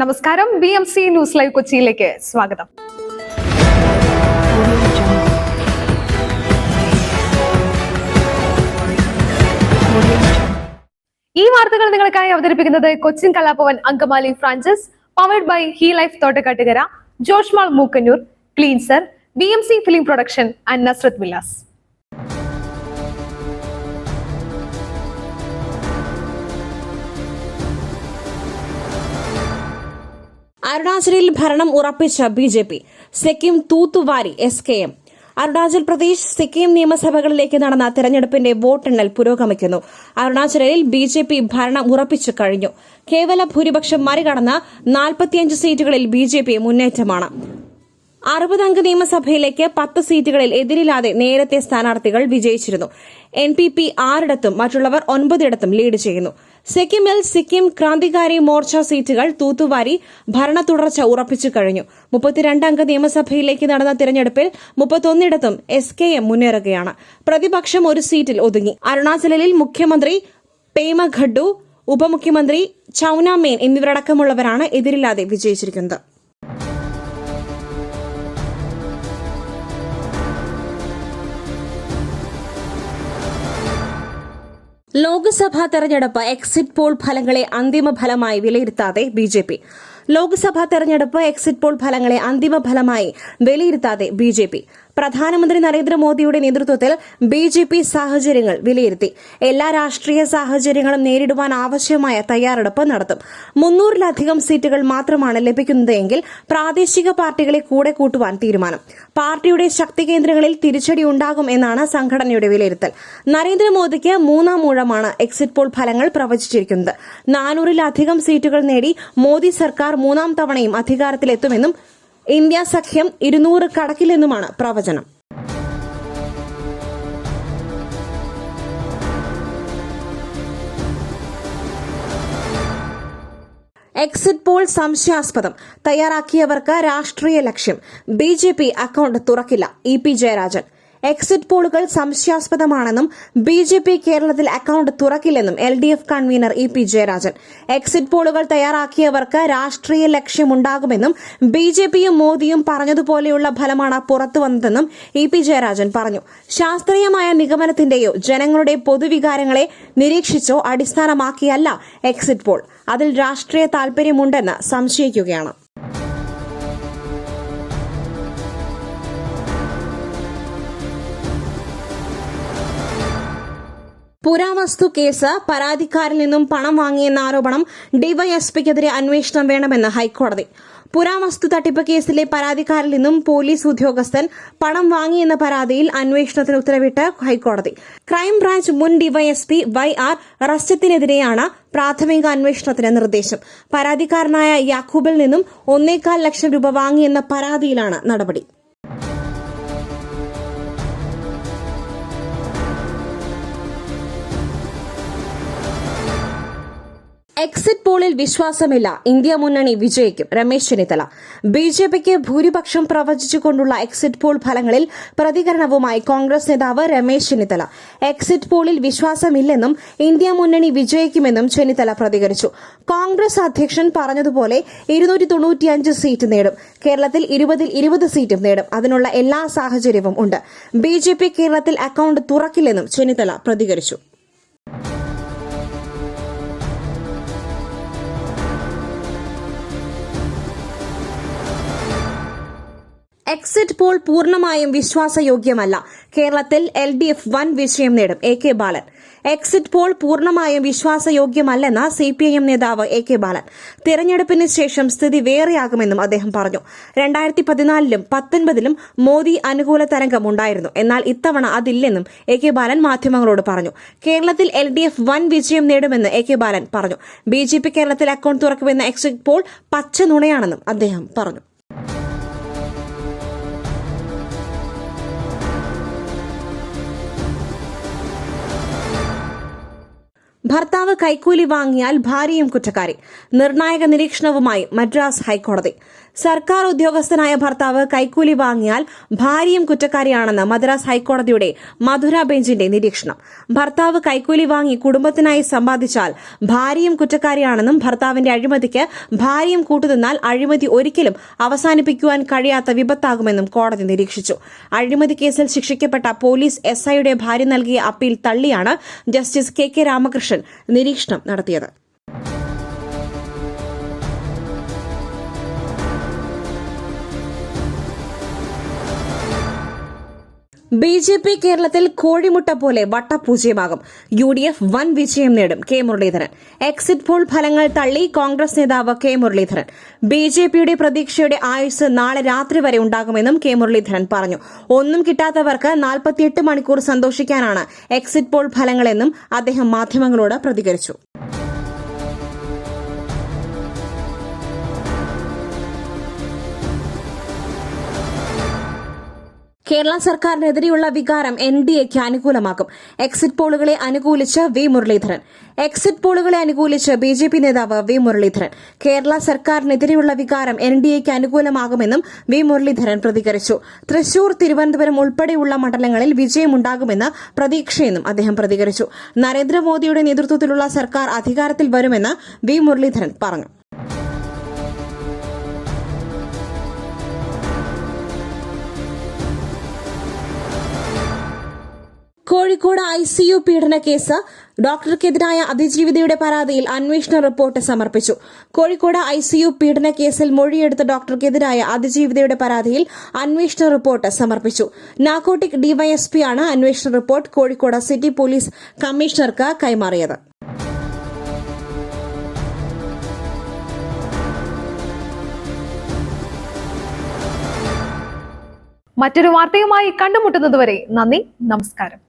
നമസ്കാരം. BMC news live കൊച്ചിയിലേക്ക് സ്വാഗതം. ഈ വാർത്തകൾ നിങ്ങൾക്കായി അവതരിപ്പിക്കുന്നത് Cochin Kalabhavan Angamaly franchise, powered by hi life Thottakkattukara, ജോഷ്മാൾ Mookkannoor, cleanser, BMC film production and Nazareth villas. അരുണാചലിൽ ഭരണം ഉറപ്പിച്ച BJP, സിക്കിം തൂത്തുവാരി SKM. അരുണാചൽ പ്രദേശ്, സിക്കിം നിയമസഭകളിലേക്ക് നടന്ന തെരഞ്ഞെടുപ്പിന്റെ വോട്ടെണ്ണൽ പുരോഗമിക്കുന്നു. അരുണാചലിൽ BJP ഭരണം ഉറപ്പിച്ചു കഴിഞ്ഞു. കേവല ഭൂരിപക്ഷം മറികടന്ന് 45 സീറ്റുകളിൽ BJP മുന്നേറ്റമാണ്. 60 അംഗ നിയമസഭയിലേക്ക് 10 സീറ്റുകളിൽ എതിരില്ലാതെ നേരത്തെ സ്ഥാനാർത്ഥികൾ വിജയിച്ചിരുന്നു. NPP 6 മറ്റുള്ളവർ 9 ലീഡ് ചെയ്യുന്നു. സിക്കിമിൽ സിക്കിം ക്രാന്തികാരി മോർച്ച സീറ്റുകൾ തൂത്തുവാരി ഭരണ തുടർച്ച ഉറപ്പിച്ചു കഴിഞ്ഞു. 32 അംഗ നിയമസഭയിലേക്ക് നടന്ന തിരഞ്ഞെടുപ്പിൽ 31 SKM മുന്നേറുകയാണ്. പ്രതിപക്ഷം ഒരു സീറ്റിൽ ഒതുങ്ങി. അരുണാചലിൽ മുഖ്യമന്ത്രി പേമ ഖഡ്ഡു, ഉപമുഖ്യമന്ത്രി ചൌന മേൻ എന്നിവരടക്കമുള്ളവരാണ് എതിരില്ലാതെ വിജയിച്ചിരിക്കുന്നത്. ലോക്സഭാ തെരഞ്ഞെടുപ്പ് എക്സിറ്റ് പോൾ ഫലങ്ങളെ അന്തിമ ഫലമായി വിലയിരുത്താതെ BJP. ലോക്സഭാ തെരഞ്ഞെടുപ്പ് എക്സിറ്റ് പോൾ ഫലങ്ങളെ അന്തിമ ഫലമായി വിലയിരുത്താതെ BJP. പ്രധാനമന്ത്രി നരേന്ദ്രമോദിയുടെ നേതൃത്വത്തിൽ BJP സാഹചര്യങ്ങൾ വിലയിരുത്തി. എല്ലാ രാഷ്ട്രീയ സാഹചര്യങ്ങളും നേരിടുവാൻ ആവശ്യമായ തയ്യാറെടുപ്പ് നടത്തും. 300-ലധികം സീറ്റുകൾ മാത്രമാണ് ലഭിക്കുന്നതെങ്കിൽ പ്രാദേശിക പാർട്ടികളെ കൂടെ കൂട്ടുവാൻ തീരുമാനം. പാർട്ടിയുടെ ശക്തി കേന്ദ്രങ്ങളിൽ തിരിച്ചടി ഉണ്ടാകും എന്നാണ് സംഘടനയുടെ വിലയിരുത്തൽ. നരേന്ദ്രമോദിക്ക് 3-ാം ഊഴമാണ് എക്സിറ്റ് പോൾ ഫലങ്ങൾ പ്രവചിച്ചിരിക്കുന്നത്. 400-ലധികം സീറ്റുകൾ നേടി മോദി സർക്കാർ 3-ാം തവണയും അധികാരത്തിലെത്തുമെന്നും ഇന്ത്യ സഖ്യം 200 കടക്കില്ലെന്നുമാണ് പ്രവചനം. എക്സിറ്റ് പോൾ സംശയാസ്പദം, തയ്യാറാക്കിയവർക്ക് രാഷ്ട്രീയ ലക്ഷ്യം. BJP അക്കൌണ്ട് തുറക്കില്ല. EP ജയരാജൻ. എക്സിറ്റ് പോളുകൾ സംശയാസ്പദമാണെന്നും BJP കേരളത്തിൽ അക്കൌണ്ട് തുറക്കില്ലെന്നും LDF convener EP Jayarajan. Exit പോളുകൾ തയ്യാറാക്കിയവർക്ക് രാഷ്ട്രീയ ലക്ഷ്യമുണ്ടാകുമെന്നും BJPയും മോദിയും പറഞ്ഞതുപോലെയുള്ള ഫലമാണ് പുറത്തുവന്നതെന്നും EP ജയരാജൻ പറഞ്ഞു. ശാസ്ത്രീയമായ നിഗമനത്തിന്റെയോ ജനങ്ങളുടെ പൊതുവികാരങ്ങളെ നിരീക്ഷിച്ചോ അടിസ്ഥാനമാക്കിയല്ല എക്സിറ്റ് പോൾ. അതിൽ രാഷ്ട്രീയ താൽപര്യമുണ്ടെന്ന് സംശയിക്കുകയാണ്. പുരാവസ്തു കേസ്, പരാതിക്കാരിൽ നിന്നും പണം വാങ്ങിയെന്ന ആരോപണം. ഡിവൈഎസ്പിക്കെതിരെ അന്വേഷണം വേണമെന്ന് ഹൈക്കോടതി. പുരാവസ്തു തട്ടിപ്പ് കേസിലെ പരാതിക്കാരിൽ നിന്നും പോലീസ് ഉദ്യോഗസ്ഥൻ പണം വാങ്ങിയെന്ന പരാതിയിൽ അന്വേഷണത്തിന് ഉത്തരവിട്ട് ഹൈക്കോടതി. ക്രൈംബ്രാഞ്ച് മുൻ ഡിവൈഎസ്പി YR റസ്റ്റത്തിനെതിരെയാണ് പ്രാഥമിക അന്വേഷണത്തിന് നിർദ്ദേശം. പരാതിക്കാരനായ യാക്കൂബിൽ നിന്നും 1.25 ലക്ഷം രൂപ വാങ്ങിയെന്ന പരാതിയിലാണ് നടപടി. എക്സിറ്റ് പോളിൽ വിശ്വാസമില്ല, ഇന്ത്യ മുന്നണി വിജയിക്കും. രമേശ് ചെന്നിത്തല. BJPക്ക് ഭൂരിപക്ഷം പ്രവചിച്ചുകൊണ്ടുള്ള എക്സിറ്റ് പോൾ ഫലങ്ങളിൽ പ്രതികരണവുമായി കോൺഗ്രസ് നേതാവ് രമേശ് ചെന്നിത്തല. എക്സിറ്റ് പോളിൽ വിശ്വാസമില്ലെന്നും ഇന്ത്യ മുന്നണി വിജയിക്കുമെന്നും ചെന്നിത്തല പ്രതികരിച്ചു. കോൺഗ്രസ് അധ്യക്ഷൻ പറഞ്ഞതുപോലെ 295 സീറ്റ് നേടും. കേരളത്തിൽ 20-20 സീറ്റും നേടും. അതിനുള്ള എല്ലാ സാഹചര്യവും ഉണ്ട്. BJP കേരളത്തിൽ അക്കൌണ്ട് തുറക്കില്ലെന്നും ചെന്നിത്തല പ്രതികരിച്ചു. എക്സിറ്റ് പോൾ പൂർണ്ണമായും വിശ്വാസയോഗ്യമല്ല. കേരളത്തിൽ LDF വൻ വിജയം നേടും. AK ബാലൻ. എക്സിറ്റ് പോൾ പൂർണ്ണമായും വിശ്വാസയോഗ്യമല്ലെന്ന് CPIM നേതാവ് AK ബാലൻ. തിരഞ്ഞെടുപ്പിന് ശേഷം സ്ഥിതി വേറെയാകുമെന്നും അദ്ദേഹം പറഞ്ഞു. 2014-ലും 2019-ലും മോദി അനുകൂല തരംഗമുണ്ടായിരുന്നു. എന്നാൽ ഇത്തവണ അതില്ലെന്നും AK ബാലൻ മാധ്യമങ്ങളോട് പറഞ്ഞു. കേരളത്തിൽ LDF വൻ വിജയം നേടുമെന്ന് AK ബാലൻ പറഞ്ഞു. BJP കേരളത്തിൽ അക്കൌണ്ട് തുറക്കുമെന്ന എക്സിറ്റ് പോൾ പച്ച നുണയാണെന്നും അദ്ദേഹം പറഞ്ഞു. ഭർത്താവ് കൈക്കൂലി വാങ്ങിയാൽ ഭാര്യയും കുറ്റക്കാരി. നിർണായക നിരീക്ഷണവുമായി മദ്രാസ് ഹൈക്കോടതി. സർക്കാർ ഉദ്യോഗസ്ഥനായ ഭർത്താവ് കൈക്കൂലി വാങ്ങിയാൽ ഭാര്യയും കുറ്റക്കാരിയാണെന്ന് മദ്രാസ് ഹൈക്കോടതിയുടെ മധുര ബെഞ്ചിന്റെ നിരീക്ഷണം. ഭർത്താവ് കൈക്കൂലി വാങ്ങി കുടുംബത്തിനായി സമ്പാദിച്ചാൽ ഭാര്യയും കുറ്റക്കാരിയാണെന്നും ഭർത്താവിന്റെ അഴിമതിക്ക് ഭാര്യയും കൂട്ടുനിന്നാൽ അഴിമതി ഒരിക്കലും അവസാനിപ്പിക്കുവാൻ കഴിയാത്ത വിപത്താകുമെന്നും കോടതി നിരീക്ഷിച്ചു. അഴിമതി കേസിൽ ശിക്ഷിക്കപ്പെട്ട പോലീസ് എസ്ഐയുടെ ഭാര്യ നൽകിയ അപ്പീൽ തള്ളിയാണ് ജസ്റ്റിസ് കെ രാമകൃഷ്ണൻ നിരീക്ഷണം നടത്തിയത്. BJP കേരളത്തിൽ കോഴിമുട്ട പോലെ വട്ടപൂജ്യമാകും. UDF വൻ വിജയം നേടും. കെ മുരളീധരൻ. എക്സിറ്റ് പോൾ ഫലങ്ങൾ തള്ളി കോൺഗ്രസ് നേതാവ് കെ മുരളീധരൻ. BJPയുടെ പ്രതീക്ഷയുടെ ആയുസ് നാളെ രാത്രി വരെ ഉണ്ടാകുമെന്നും കെ മുരളീധരൻ പറഞ്ഞു. ഒന്നും കിട്ടാത്തവർക്ക് 48 മണിക്കൂർ സന്തോഷിക്കാനാണ് എക്സിറ്റ് പോൾ ഫലങ്ങളെന്നും അദ്ദേഹം മാധ്യമങ്ങളോട് പ്രതികരിച്ചു. കേരള സർക്കാരിനെതിരെയുള്ള വികാരം NDAക്ക് അനുകൂലമാക്കും. എക്സിറ്റ് പോളുകളെ അനുകൂലിച്ച് വി മുരളീധരൻ. എക്സിറ്റ് പോളുകളെ അനുകൂലിച്ച് BJP നേതാവ് വി മുരളീധരൻ. കേരള സർക്കാരിനെതിരെയുള്ള വികാരം NDAക്ക് അനുകൂലമാകുമെന്നും വി മുരളീധരൻ പ്രതികരിച്ചു. തൃശൂർ, തിരുവനന്തപുരം ഉൾപ്പെടെയുള്ള മണ്ഡലങ്ങളിൽ വിജയമുണ്ടാകുമെന്ന് പ്രതീക്ഷയെന്നും അദ്ദേഹം പ്രതികരിച്ചു. നരേന്ദ്രമോദിയുടെ നേതൃത്വത്തിലുള്ള സർക്കാർ അധികാരത്തിൽ വരുമെന്ന് വി മുരളീധരൻ പറഞ്ഞു. കോഴിക്കോട് ICU പീഡന കേസ്. ഡോക്ടർക്കെതിരായ അതിജീവിതയുടെ പരാതിയിൽ അന്വേഷണ റിപ്പോർട്ട് സമർപ്പിച്ചു. കോഴിക്കോട് ICU പീഡന കേസിൽ മൊഴിയെടുത്ത ഡോക്ടർക്കെതിരായ അതിജീവിതയുടെ പരാതിയിൽ അന്വേഷണ റിപ്പോർട്ട് സമർപ്പിച്ചു. നാർക്കോട്ടിക് DYSP ആണ് അന്വേഷണ റിപ്പോർട്ട് കോഴിക്കോട് സിറ്റി പോലീസ് കമ്മീഷണർക്ക് കൈമാറിയത്. മറ്റൊരു വാർത്തയുമായി കണ്ടുമുട്ടുന്നതുവരെ നന്ദി, നമസ്കാരം.